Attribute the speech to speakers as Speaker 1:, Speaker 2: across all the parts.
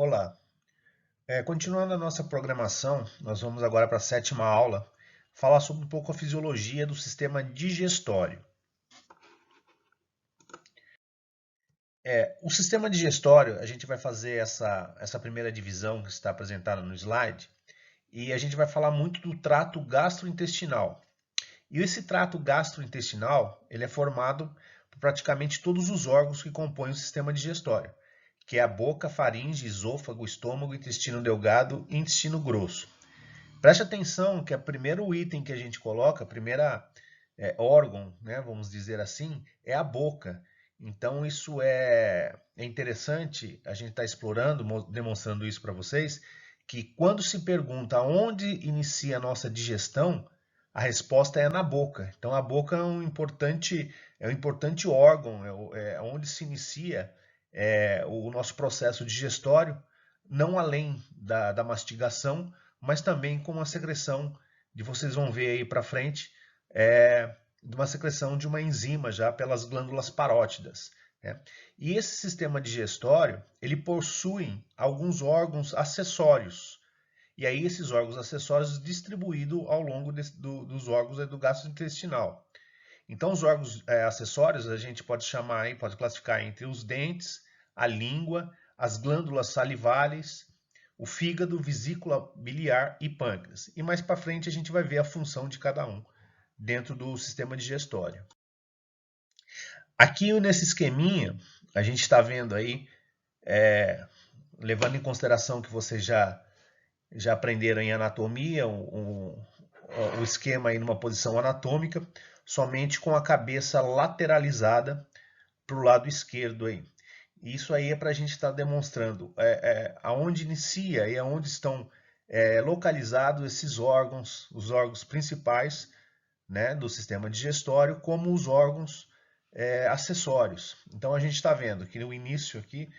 Speaker 1: Olá, continuando a nossa programação, nós vamos agora para a sétima aula, falar sobre um pouco a fisiologia do sistema digestório. O sistema digestório, a gente vai fazer essa primeira divisão que está apresentada no slide, e a gente vai falar muito do trato gastrointestinal. E esse trato gastrointestinal, ele é formado por praticamente todos os órgãos que compõem o sistema digestório, que é a boca, faringe, esôfago, estômago, intestino delgado e intestino grosso. Preste atenção que o primeiro item que a gente coloca, a primeira órgão, né, vamos dizer assim, é a boca. Então isso é interessante, a gente está explorando, demonstrando isso para vocês, que quando se pergunta onde inicia a nossa digestão, a resposta é na boca. Então a boca é um importante órgão, é onde se inicia o nosso processo digestório, não além da mastigação, mas também com a secreção, de vocês vão ver aí para frente, de uma secreção de uma enzima já pelas glândulas parótidas. Né? E esse sistema digestório, ele possui alguns órgãos acessórios. E aí esses órgãos acessórios distribuídos ao longo dos órgãos do gastrointestinal. Então os órgãos acessórios a gente pode chamar, pode classificar entre os dentes, a língua, as glândulas salivares, o fígado, vesícula biliar e pâncreas. E mais para frente a gente vai ver a função de cada um dentro do sistema digestório. Aqui nesse esqueminha, a gente está vendo aí, levando em consideração que vocês já aprenderam em anatomia, o esquema aí numa posição anatômica, somente com a cabeça lateralizada para o lado esquerdo aí. Isso aí é para a gente estar demonstrando aonde inicia e aonde estão localizados esses órgãos, os órgãos principais, né, do sistema digestório, como os órgãos acessórios. Então a gente está vendo que no início aqui,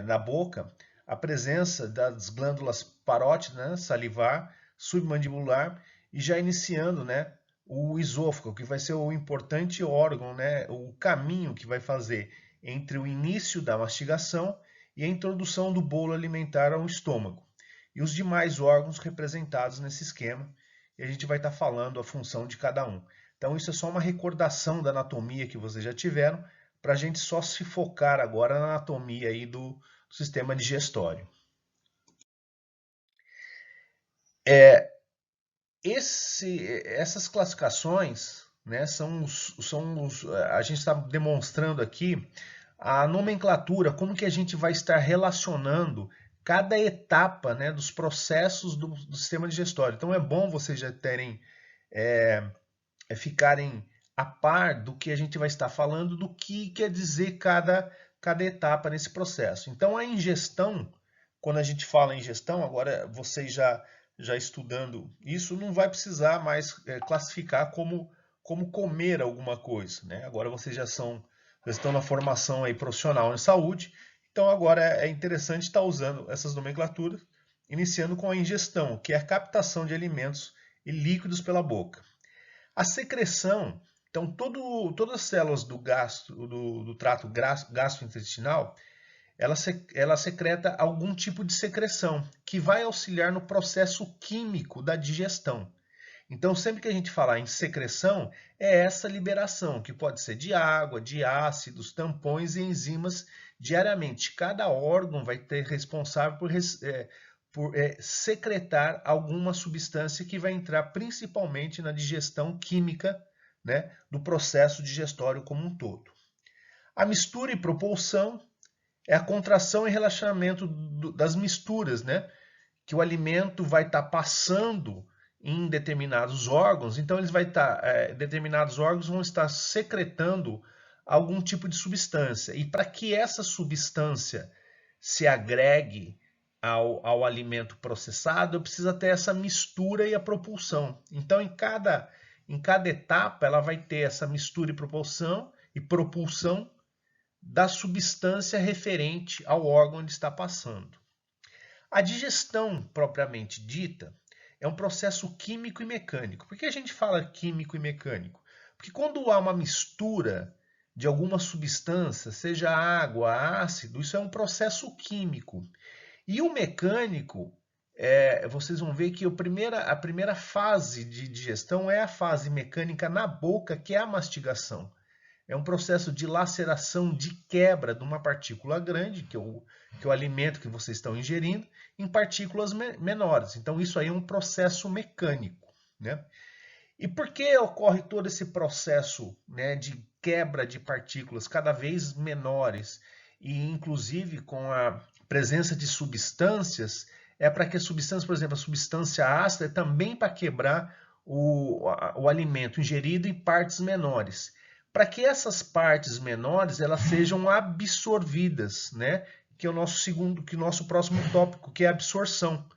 Speaker 1: na boca, a presença das glândulas parótidas, né, salivar, submandibular, e já iniciando, né, o esôfago, que vai ser o importante órgão, né, o caminho que vai fazer entre o início da mastigação e a introdução do bolo alimentar ao estômago. E os demais órgãos representados nesse esquema, e a gente vai estar falando a função de cada um. Então isso é só uma recordação da anatomia que vocês já tiveram, para a gente só se focar agora na anatomia aí do sistema digestório. Essas classificações, né, a gente está demonstrando aqui a nomenclatura, como que a gente vai estar relacionando cada etapa, né, dos processos do sistema digestório. Então é bom vocês já terem, ficarem a par do que a gente vai estar falando, do que quer dizer cada etapa nesse processo. Então a ingestão, quando a gente fala em ingestão, agora vocês já estudando isso, não vai precisar mais classificar como comer alguma coisa. Né? Agora vocês já estão na formação aí profissional em saúde, então agora é interessante estar usando essas nomenclaturas, iniciando com a ingestão, que é a captação de alimentos e líquidos pela boca. A secreção, então todas as células do trato gastrointestinal, ela secreta algum tipo de secreção que vai auxiliar no processo químico da digestão. Então, sempre que a gente falar em secreção, é essa liberação, que pode ser de água, de ácidos, tampões e enzimas diariamente. Cada órgão vai ter responsável por secretar alguma substância que vai entrar principalmente na digestão química, né, do processo digestório como um todo. A mistura e propulsão é a contração e relaxamento das misturas, né? Que o alimento vai estar passando em determinados órgãos, então determinados órgãos vão estar secretando algum tipo de substância. E para que essa substância se agregue ao alimento processado, precisa ter essa mistura e a propulsão. Então, em cada etapa, ela vai ter essa mistura e propulsão da substância referente ao órgão onde está passando. A digestão propriamente dita é um processo químico e mecânico. Por que a gente fala químico e mecânico? Porque quando há uma mistura de alguma substância, seja água, ácido, isso é um processo químico. E o mecânico, vocês vão ver que a primeira fase de digestão é a fase mecânica na boca, que é a mastigação. É um processo de laceração, de quebra de uma partícula grande, que é o alimento que vocês estão ingerindo, em partículas menores. Então, isso aí é um processo mecânico, né? E por que ocorre todo esse processo, né, de quebra de partículas cada vez menores e, inclusive, com a presença de substâncias? É para que a substância, por exemplo, a substância ácida é também para quebrar o alimento ingerido em partes menores, para que essas partes menores elas sejam absorvidas, né? Que é o nosso próximo tópico, que é a absorção,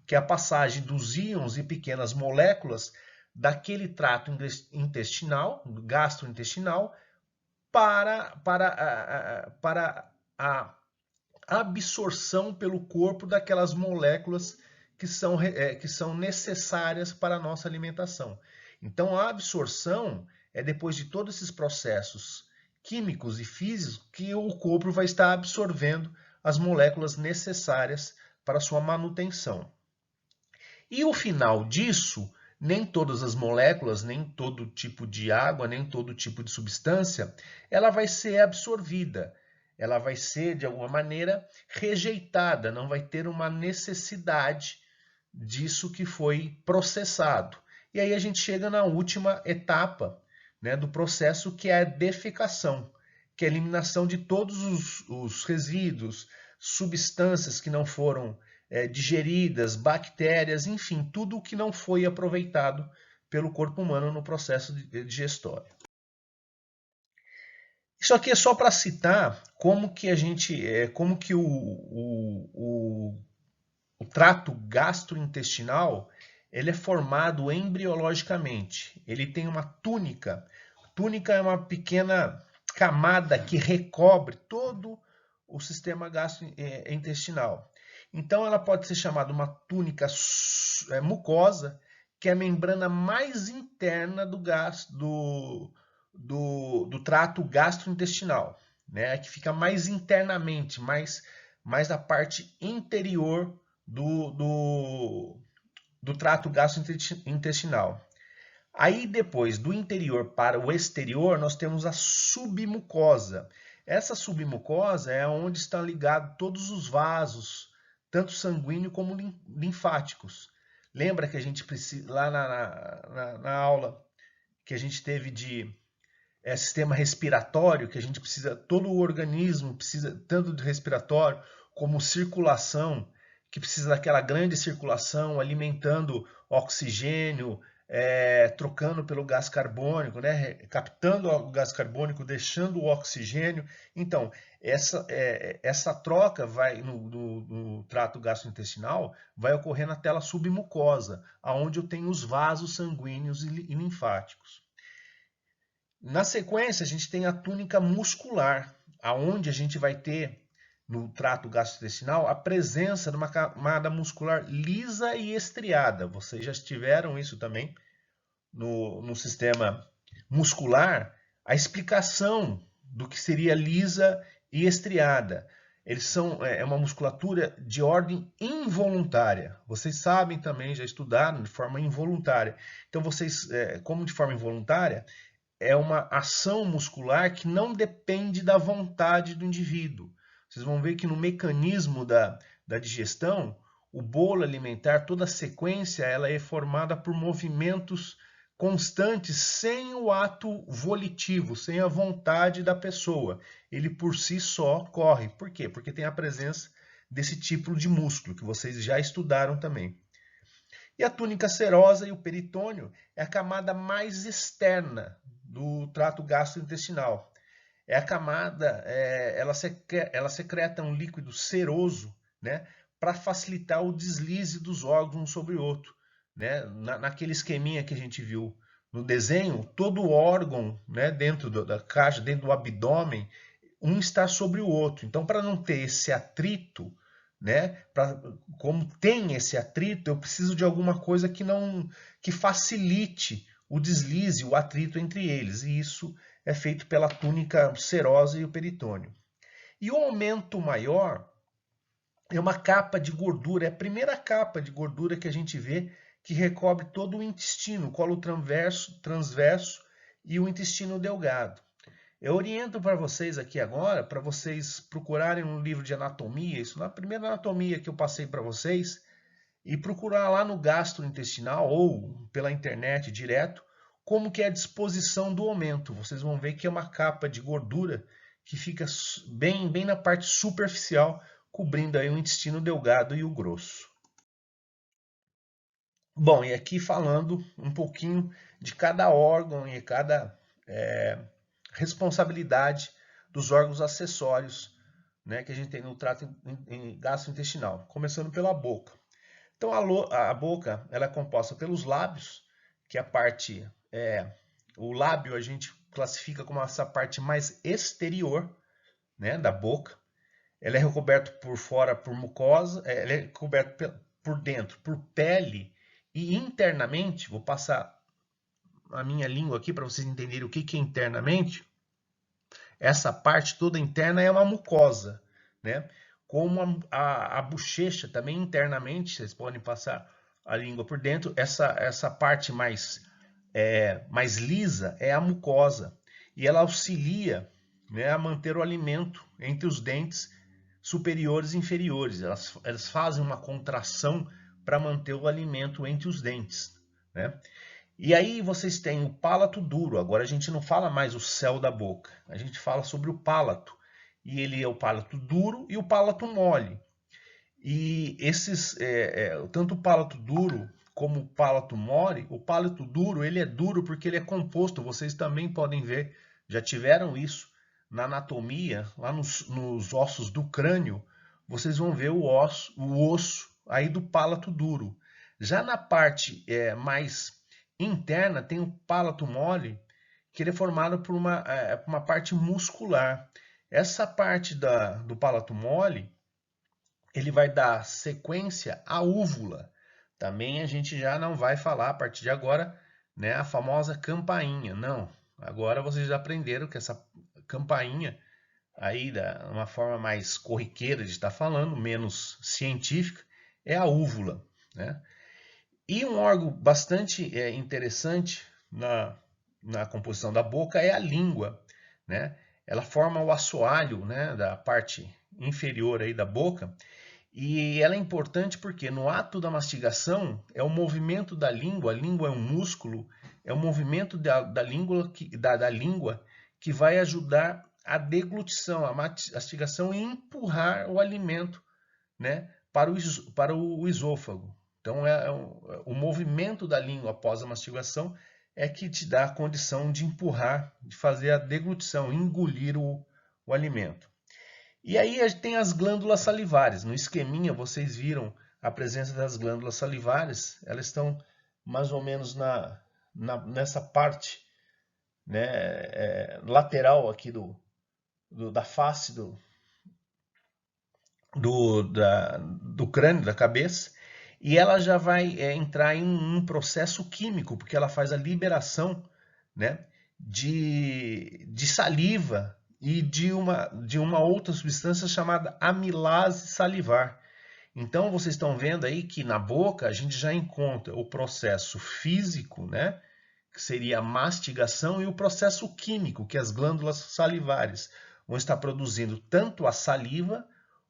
Speaker 1: que é a passagem dos íons e pequenas moléculas daquele trato intestinal, gastrointestinal, para a absorção pelo corpo daquelas moléculas que são necessárias para a nossa alimentação. Então, a absorção é depois de todos esses processos químicos e físicos que o corpo vai estar absorvendo as moléculas necessárias para a sua manutenção. E o final disso, nem todas as moléculas, nem todo tipo de água, nem todo tipo de substância, ela vai ser absorvida. Ela vai ser, de alguma maneira, rejeitada, não vai ter uma necessidade disso que foi processado. E aí a gente chega na última etapa, né, do processo, que é a defecação, que é a eliminação de todos os resíduos, substâncias que não foram digeridas, bactérias, enfim, tudo o que não foi aproveitado pelo corpo humano no processo digestório. Isso aqui é só para citar como que o trato gastrointestinal ele é formado embriologicamente. Ele tem uma túnica. Túnica é uma pequena camada que recobre todo o sistema gastrointestinal. Então, ela pode ser chamada uma túnica mucosa, que é a membrana mais interna do trato gastrointestinal, né? Que fica mais internamente, mais na parte interior do trato gastrointestinal. Aí depois, do interior para o exterior, nós temos a submucosa. Essa submucosa é onde estão ligados todos os vasos, tanto sanguíneos como linfáticos. Lembra que a gente precisa, lá na aula que a gente teve de sistema respiratório, que a gente precisa, todo o organismo precisa tanto de respiratório como circulação, que precisa daquela grande circulação, alimentando oxigênio, trocando pelo gás carbônico, né? Captando o gás carbônico, deixando o oxigênio. Então, essa troca vai no trato gastrointestinal vai ocorrer na tela submucosa, aonde eu tenho os vasos sanguíneos e linfáticos. Na sequência, a gente tem a túnica muscular, aonde a gente vai ter no trato gastrointestinal a presença de uma camada muscular lisa e estriada. Vocês já tiveram isso também no sistema muscular, a explicação do que seria lisa e estriada. Eles são uma musculatura de ordem involuntária. Vocês sabem também, já estudaram de forma involuntária. Então, vocês, como de forma involuntária, é uma ação muscular que não depende da vontade do indivíduo. Vocês vão ver que no mecanismo da digestão, o bolo alimentar, toda a sequência, ela é formada por movimentos constantes, sem o ato volitivo, sem a vontade da pessoa. Ele por si só corre. Por quê? Porque tem a presença desse tipo de músculo, que vocês já estudaram também. E a túnica serosa e o peritônio é a camada mais externa do trato gastrointestinal. É a camada, ela secreta um líquido seroso, né, para facilitar o deslize dos órgãos um sobre o outro. Né? Naquele esqueminha que a gente viu no desenho, todo órgão, né, dentro da caixa, dentro do abdômen, um está sobre o outro. Então, para não ter esse atrito, né, como tem esse atrito, eu preciso de alguma coisa que facilite o deslize, o atrito entre eles. E isso é feito pela túnica serosa e o peritônio. E o aumento maior é uma capa de gordura, é a primeira capa de gordura que a gente vê que recobre todo o intestino, o colo transverso e o intestino delgado. Eu oriento para vocês aqui agora, para vocês procurarem um livro de anatomia, isso na primeira anatomia que eu passei para vocês, e procurar lá no gastrointestinal ou pela internet direto, como que é a disposição do aumento. Vocês vão ver que é uma capa de gordura que fica bem na parte superficial, cobrindo aí o intestino delgado e o grosso. Bom, e aqui falando um pouquinho de cada órgão e cada responsabilidade dos órgãos acessórios, né, que a gente tem no trato gastrointestinal, começando pela boca. Então a boca ela é composta pelos lábios, que é a parte, o lábio a gente classifica como essa parte mais exterior, né, da boca. Ela é recoberta por fora por mucosa, ela é recoberta por dentro por pele e internamente, vou passar a minha língua aqui para vocês entenderem o que é internamente. Essa parte toda interna é uma mucosa, né? Como a bochecha também internamente, vocês podem passar a língua por dentro, essa parte mais lisa é a mucosa. E ela auxilia, né, a manter o alimento entre os dentes superiores e inferiores. Elas fazem uma contração para manter o alimento entre os dentes, né? E aí vocês têm o palato duro. Agora a gente não fala mais o céu da boca. A gente fala sobre o palato. E ele é o palato duro e o palato mole. E esses, tanto o palato duro como o palato mole, o palato duro ele é duro porque ele é composto. Vocês também podem ver, já tiveram isso na anatomia, lá nos ossos do crânio. Vocês vão ver o osso aí do palato duro. Já na parte mais interna tem o palato mole, que ele é formado por uma parte muscular. Essa parte do palato mole, ele vai dar sequência à úvula. Também a gente já não vai falar a partir de agora, né, a famosa campainha. Não, agora vocês já aprenderam que essa campainha, aí uma forma mais corriqueira de estar falando, menos científica, é a úvula, né? E um órgão bastante interessante na composição da boca é a língua, né? Ela forma o assoalho, né, da parte inferior aí da boca, e ela é importante porque no ato da mastigação é o movimento da língua, a língua é um músculo, é o movimento da língua que vai ajudar a deglutição, a mastigação e empurrar o alimento, né, para o esôfago. Então, o movimento da língua após a mastigação é que te dá a condição de empurrar, de fazer a deglutição, engolir o alimento. E aí a gente tem as glândulas salivares. No esqueminha vocês viram a presença das glândulas salivares. Elas estão mais ou menos nessa parte, né, lateral aqui da face do crânio, da cabeça. E ela já vai entrar em um processo químico, porque ela faz a liberação, né, de saliva e de uma outra substância chamada amilase salivar. Então vocês estão vendo aí que na boca a gente já encontra o processo físico, né, que seria a mastigação, e o processo químico, que as glândulas salivares vão estar produzindo tanto a saliva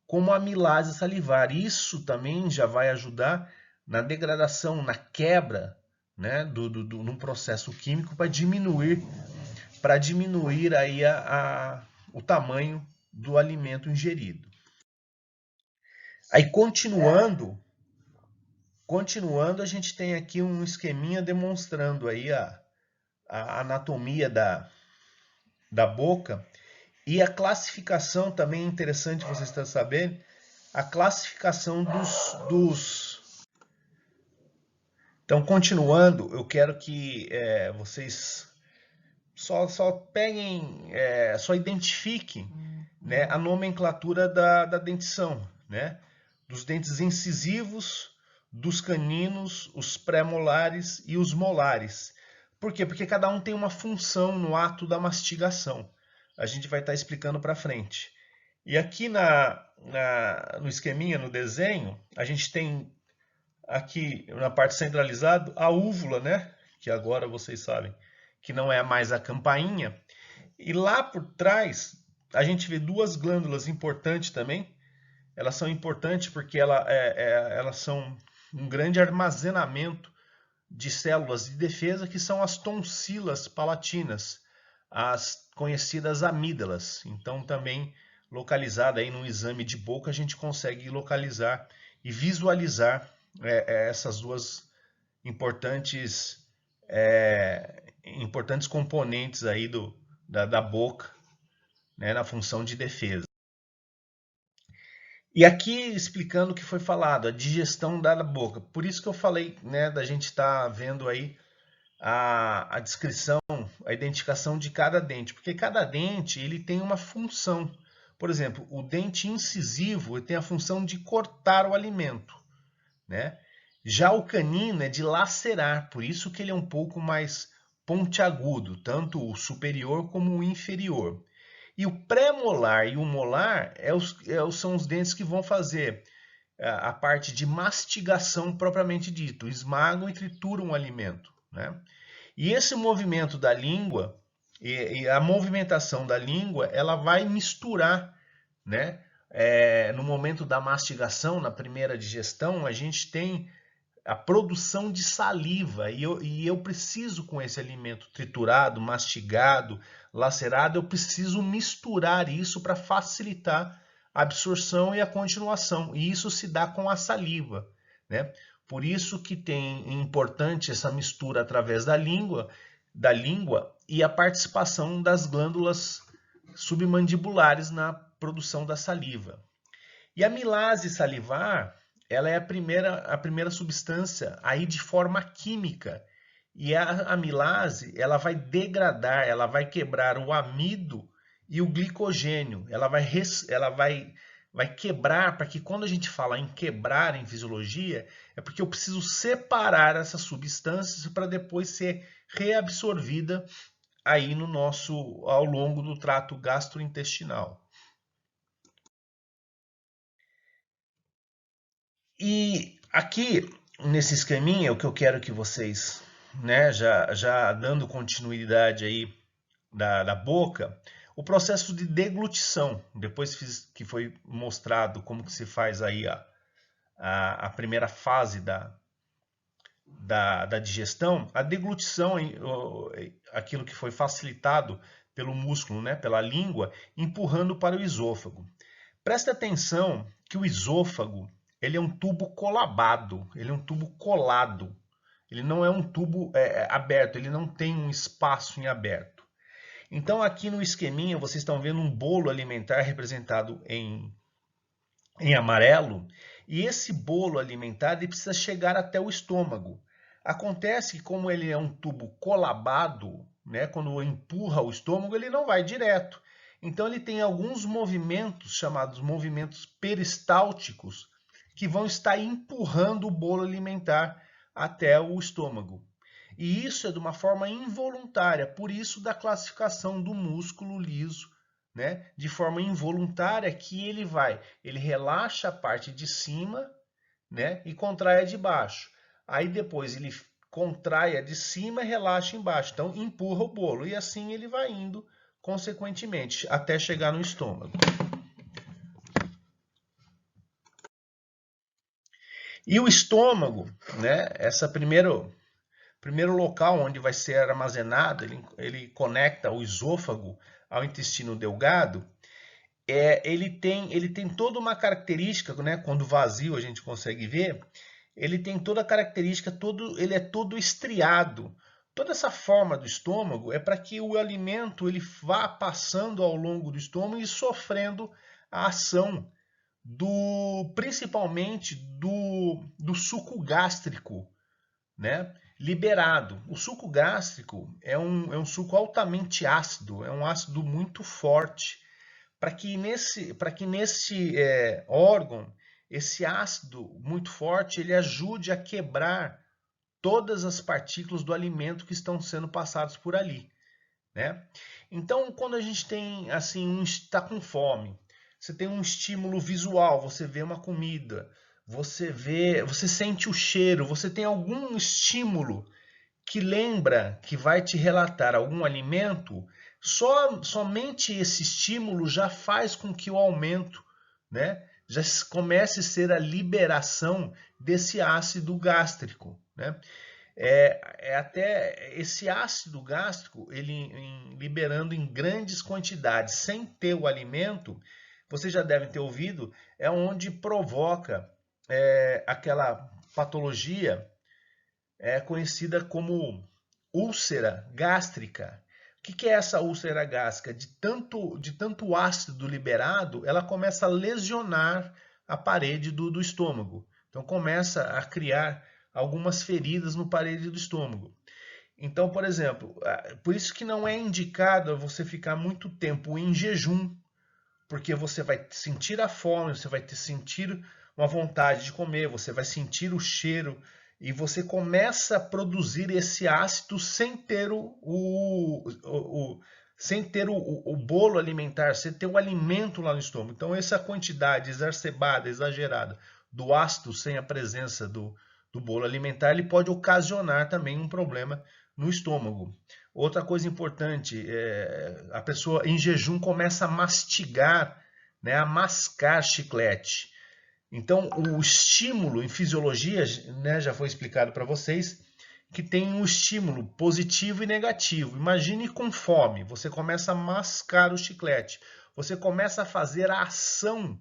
Speaker 1: como a amilase salivar. Isso também já vai ajudar na degradação, na quebra, né, num processo químico para diminuir aí o tamanho do alimento ingerido. Aí continuando, a gente tem aqui um esqueminha demonstrando aí a anatomia da boca, e a classificação também é interessante vocês estar sabendo, a classificação dos... Então, continuando, eu quero que vocês só peguem, só identifiquem, né, a nomenclatura da dentição, né? Dos dentes incisivos, dos caninos, os pré-molares e os molares. Por quê? Porque cada um tem uma função no ato da mastigação. A gente vai estar explicando para frente. E aqui no esqueminha, no desenho, a gente tem aqui na parte centralizada a úvula, né? Que agora vocês sabem que não é mais a campainha. E lá por trás a gente vê duas glândulas importantes também. Elas são importantes porque elas são um grande armazenamento de células de defesa, que são as tonsilas palatinas, as conhecidas amígdalas. Então, também localizada aí no exame de boca, a gente consegue localizar e visualizar essas duas importantes, importantes componentes aí da boca, né, na função de defesa. E aqui explicando o que foi falado, a digestão da boca. Por isso que eu falei, né, da gente estar vendo aí a descrição, a identificação de cada dente, porque cada dente ele tem uma função. Por exemplo, o dente incisivo ele tem a função de cortar o alimento, né? Já o canino é de lacerar, por isso que ele é um pouco mais pontiagudo, tanto o superior como o inferior. E o pré-molar e o molar são os dentes que vão fazer a parte de mastigação propriamente dito, esmagam e trituram o alimento, né? E esse movimento da língua e a movimentação da língua, ela vai misturar, né? No momento da mastigação, na primeira digestão, a gente tem a produção de saliva e eu preciso com esse alimento triturado, mastigado, lacerado, eu preciso misturar isso para facilitar a absorção e a continuação. E isso se dá com a saliva, né? Por isso que tem importante essa mistura através da língua e a participação das glândulas submandibulares na produção da saliva. E a milase salivar, ela é a primeira substância aí de forma química. E a amilase, ela vai degradar, ela vai quebrar o amido e o glicogênio. Vai quebrar, para que quando a gente fala em quebrar em fisiologia, é porque eu preciso separar essas substâncias para depois ser reabsorvida aí ao longo do trato gastrointestinal. E aqui, nesse esqueminha, o que eu quero que vocês, né, já dando continuidade aí da boca, o processo de deglutição, depois que foi mostrado como que se faz aí a primeira fase da digestão, a deglutição, aquilo que foi facilitado pelo músculo, né, pela língua, empurrando para o esôfago. Presta atenção que o esôfago ele é um tubo colabado, ele é um tubo colado. Ele não é um tubo aberto, ele não tem um espaço em aberto. Então aqui no esqueminha vocês estão vendo um bolo alimentar representado em amarelo. E esse bolo alimentar ele precisa chegar até o estômago. Acontece que como ele é um tubo colabado, né, quando empurra o estômago, ele não vai direto. Então ele tem alguns movimentos chamados movimentos peristálticos que vão estar empurrando o bolo alimentar até o estômago. E isso é de uma forma involuntária, por isso da classificação do músculo liso, né, de forma involuntária que ele relaxa a parte de cima, né, e contrai a de baixo. Aí depois ele contrai a de cima e relaxa embaixo. Então empurra o bolo e assim ele vai indo consequentemente até chegar no estômago. E o estômago, né, primeiro local onde vai ser armazenado, ele conecta o esôfago ao intestino delgado. Ele tem toda uma característica, né, quando vazio a gente consegue ver, ele tem toda a característica, ele é todo estriado. Toda essa forma do estômago é para que o alimento ele vá passando ao longo do estômago e sofrendo a ação principalmente do suco gástrico, né, liberado. O suco gástrico é um suco altamente ácido, é um ácido muito forte, para que nesse órgão, esse ácido muito forte, ele ajude a quebrar todas as partículas do alimento que estão sendo passados por ali, né? Então, quando a gente tem assim, está com fome, você tem um estímulo visual, você vê uma comida, você sente o cheiro, você tem algum estímulo que lembra, que vai te relatar algum alimento, somente esse estímulo já faz com que o aumento, né, já comece a ser a liberação desse ácido gástrico, né? Até esse ácido gástrico, liberando em grandes quantidades, sem ter o alimento, vocês já devem ter ouvido, é onde provoca aquela patologia conhecida como úlcera gástrica. O que é essa úlcera gástrica? De tanto ácido liberado, ela começa a lesionar a parede do estômago. Então começa a criar algumas feridas no parede do estômago. Então, por exemplo, por isso que não é indicado você ficar muito tempo em jejum, porque você vai sentir a fome, você vai sentir uma vontade de comer, você vai sentir o cheiro e você começa a produzir esse ácido sem ter o bolo alimentar, sem ter o alimento lá no estômago. Então, essa quantidade exacerbada, exagerada do ácido sem a presença do bolo alimentar, ele pode ocasionar também um problema no estômago. Outra coisa importante, a pessoa em jejum começa a mastigar, né, a mascar chiclete. Então, o estímulo em fisiologia, né, já foi explicado para vocês, que tem um estímulo positivo e negativo. Imagine com fome, você começa a mascar o chiclete, você começa a fazer a ação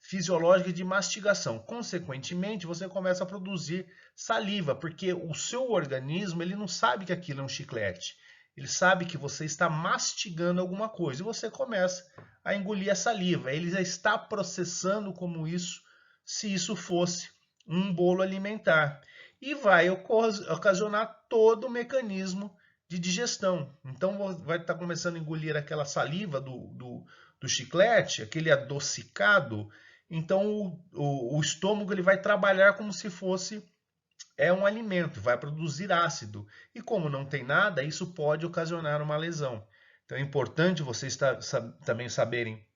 Speaker 1: fisiológica de mastigação. Consequentemente, você começa a produzir saliva, porque o seu organismo ele não sabe que aquilo é um chiclete. Ele sabe que você está mastigando alguma coisa e você começa a engolir a saliva. Ele já está processando como isso, se isso fosse um bolo alimentar. E vai ocasionar todo o mecanismo de digestão. Então vai estar começando a engolir aquela saliva do chiclete, aquele adocicado. Então o estômago ele vai trabalhar como se fosse um alimento, vai produzir ácido. E como não tem nada, isso pode ocasionar uma lesão. Então é importante vocês também saberem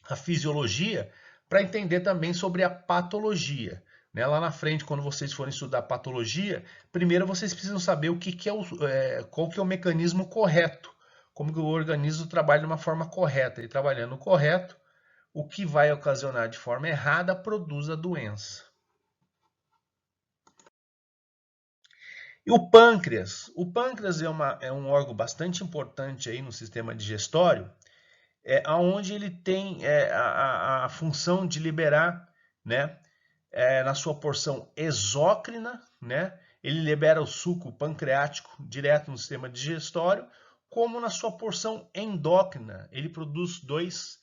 Speaker 1: a fisiologia para entender também sobre a patologia. Né? Lá na frente, quando vocês forem estudar patologia, primeiro vocês precisam saber qual que é o mecanismo correto, como que o organismo trabalha de uma forma correta. E trabalhando correto, o que vai ocasionar de forma errada produz a doença. E o pâncreas? O pâncreas é um órgão bastante importante aí no sistema digestório, onde ele tem a função de liberar, né, na sua porção exócrina, né, ele libera o suco pancreático direto no sistema digestório, como na sua porção endócrina, ele produz dois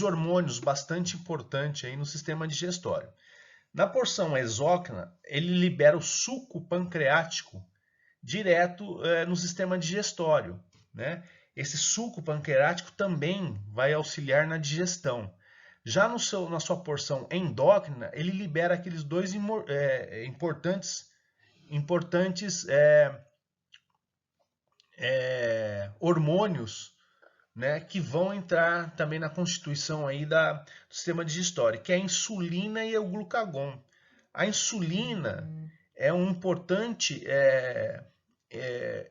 Speaker 1: hormônios bastante importantes aí no sistema digestório. Na porção exócrina, ele libera o suco pancreático direto no sistema digestório, né? Esse suco pancreático também vai auxiliar na digestão. Já na sua porção endócrina, ele libera aqueles dois importantes hormônios, né, que vão entrar também na constituição aí do sistema digestório, que é a insulina e o glucagon. A insulina é um importante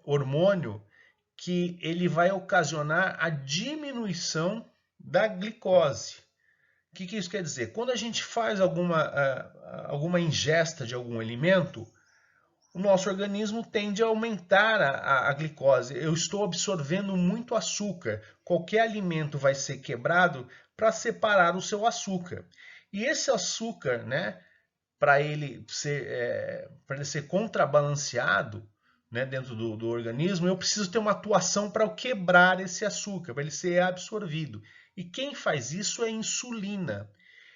Speaker 1: hormônio que ele vai ocasionar a diminuição da glicose. O que isso quer dizer? Quando a gente faz alguma ingesta de algum alimento, o nosso organismo tende a aumentar a glicose. Eu estou absorvendo muito açúcar. Qualquer alimento vai ser quebrado para separar o seu açúcar. E esse açúcar, né, para ele ser contrabalanceado, né, dentro do organismo, eu preciso ter uma atuação para quebrar esse açúcar, para ele ser absorvido. E quem faz isso é a insulina.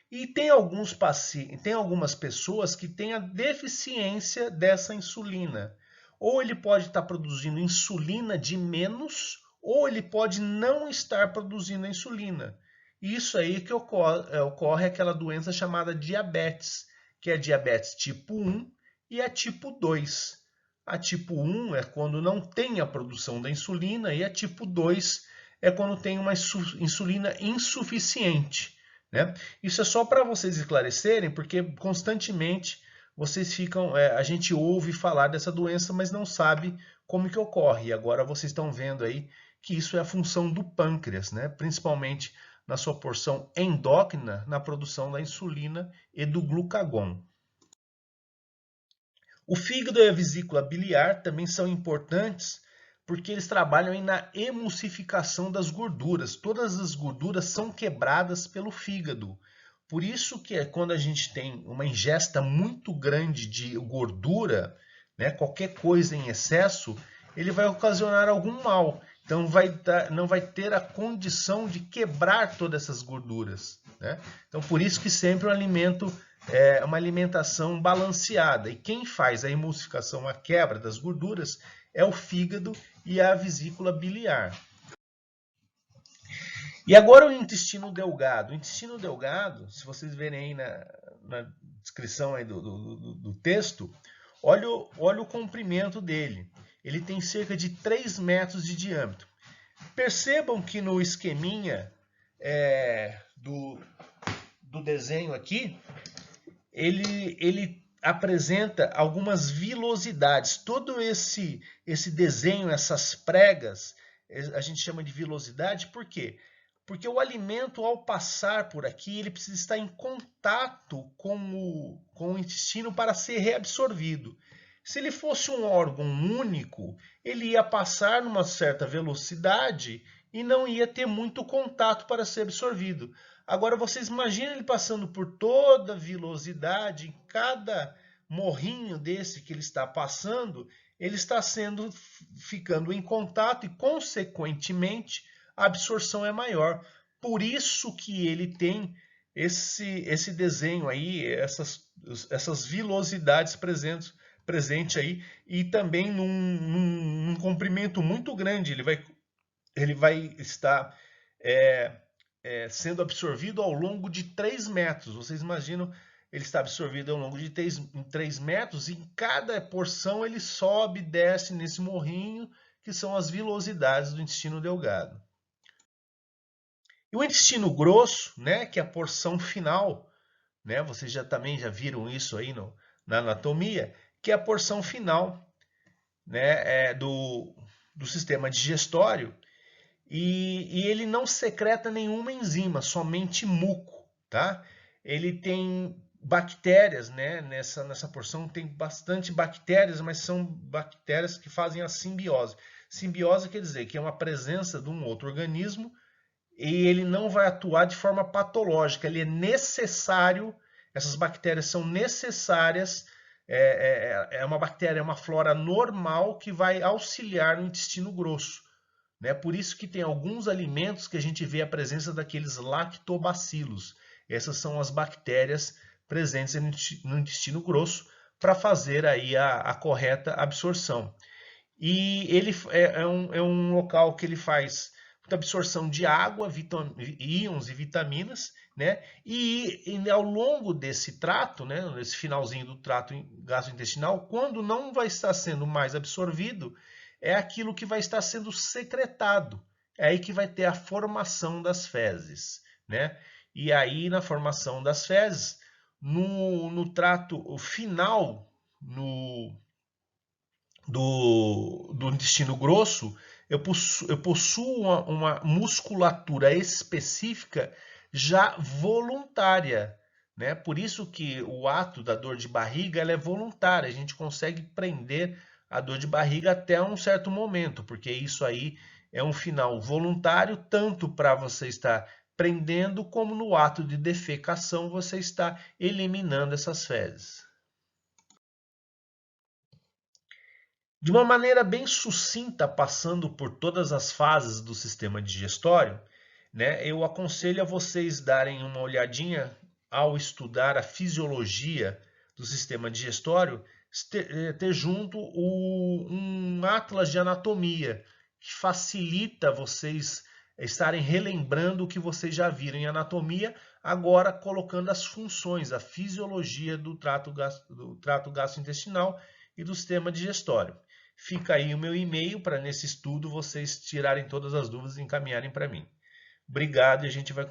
Speaker 1: E tem algumas pessoas que têm a deficiência dessa insulina. Ou ele pode estar produzindo insulina de menos, ou ele pode não estar produzindo a insulina. Isso aí que ocorre aquela doença chamada diabetes, que é diabetes tipo 1 e a tipo 2. A tipo 1 é quando não tem a produção da insulina e a tipo 2 é quando tem uma insulina insuficiente, né? Isso é só para vocês esclarecerem, porque constantemente vocês ficam, a gente ouve falar dessa doença, mas não sabe como que ocorre. E agora vocês estão vendo aí que isso é a função do pâncreas, né? Principalmente na sua porção endócrina, na produção da insulina e do glucagon. O fígado e a vesícula biliar também são importantes porque eles trabalham aí na emulsificação das gorduras. Todas as gorduras são quebradas pelo fígado. Por isso que quando a gente tem uma ingesta muito grande de gordura, né, qualquer coisa em excesso, ele vai ocasionar algum mal. Então não vai ter a condição de quebrar todas essas gorduras, né? Então por isso que sempre o alimento é uma alimentação balanceada. E quem faz a emulsificação, a quebra das gorduras, é o fígado e a vesícula biliar. E agora o intestino delgado. O intestino delgado, se vocês verem aí na descrição aí do texto, olha o comprimento dele. Ele tem cerca de 3 metros de diâmetro. Percebam que no esqueminha do desenho aqui, ele apresenta algumas vilosidades. Todo esse desenho, essas pregas, a gente chama de vilosidade, por quê? Porque o alimento, ao passar por aqui, ele precisa estar em contato com o intestino para ser reabsorvido. Se ele fosse um órgão único, ele ia passar numa certa velocidade e não ia ter muito contato para ser absorvido. Agora vocês imaginam ele passando por toda a vilosidade, em cada morrinho desse que ele está passando, ele está ficando em contato e, consequentemente, a absorção é maior. Por isso que ele tem esse desenho aí, essas vilosidades presente aí, e também num comprimento muito grande. Ele vai estar sendo absorvido ao longo de 3 metros. Vocês imaginam, ele está absorvido ao longo de 3 metros, e em cada porção ele sobe e desce nesse morrinho, que são as vilosidades do intestino delgado. E o intestino grosso, né, que é a porção final, né, vocês também já viram isso aí na anatomia, que é a porção final, né, do sistema digestório, e ele não secreta nenhuma enzima, somente muco, tá? Ele tem bactérias, né? Nessa porção tem bastante bactérias, mas são bactérias que fazem a simbiose. Simbiose quer dizer que é uma presença de um outro organismo e ele não vai atuar de forma patológica, ele é necessário, essas bactérias são necessárias, é uma bactéria, é uma flora normal que vai auxiliar no intestino grosso. Né? Por isso que tem alguns alimentos que a gente vê a presença daqueles lactobacilos. Essas são as bactérias presentes no intestino grosso para fazer aí a correta absorção. E ele é um local que ele faz muita absorção de água, íons e vitaminas, né? E ao longo desse trato, né, nesse finalzinho do trato gastrointestinal, quando não vai estar sendo mais absorvido, é aquilo que vai estar sendo secretado. É aí que vai ter a formação das fezes, né? E aí, na formação das fezes, no trato final do intestino grosso, eu possuo uma musculatura específica já voluntária, né? Por isso que o ato da dor de barriga ela é voluntária. A gente consegue prender a dor de barriga até um certo momento, porque isso aí é um final voluntário, tanto para você estar prendendo, como no ato de defecação você está eliminando essas fezes. De uma maneira bem sucinta, passando por todas as fases do sistema digestório, né, eu aconselho a vocês darem uma olhadinha ao estudar a fisiologia do sistema digestório, ter junto um atlas de anatomia, que facilita vocês estarem relembrando o que vocês já viram em anatomia, agora colocando as funções, a fisiologia do trato gastrointestinal e do sistema digestório. Fica aí o meu e-mail para nesse estudo vocês tirarem todas as dúvidas e encaminharem para mim. Obrigado e a gente vai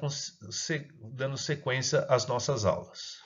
Speaker 1: dando sequência às nossas aulas.